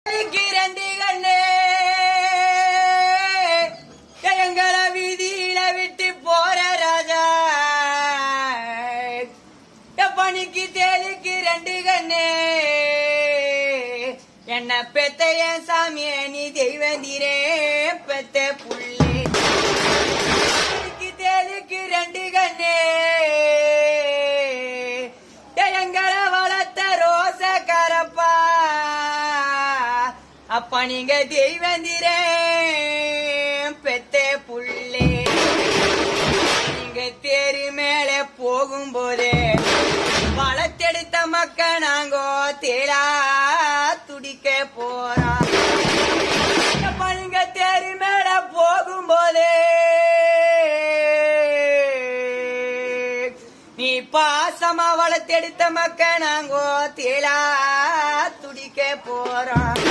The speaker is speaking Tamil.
ரெண்டு கண்ணே எங்களை வீதியில விட்டு போற ராஜா பணிக்கு தேலிக்கு ரெண்டு கண்ணே என்ன பெத்த என் சாமிய நீ தெய்வந்தீரே பெத்த புள்ளி தேலிக்கு ரெண்டு கண்ணே எங்களை வளர்த்த ரோச கரப்பா அப்பா நீங்க தெய்வந்தீரே பெத்த புள்ளி நீங்க தேரி மேல போகும்போதே வளர்த்தெடுத்த மக்க நாங்கோ தேரா துடிக்க போறோம் அப்பா நீங்க தேரி மேல போகும்போதே நீ பாசமா வளர்த்தெடுத்த மக்க நாங்கோ தேலா துடிக்க போறோம்.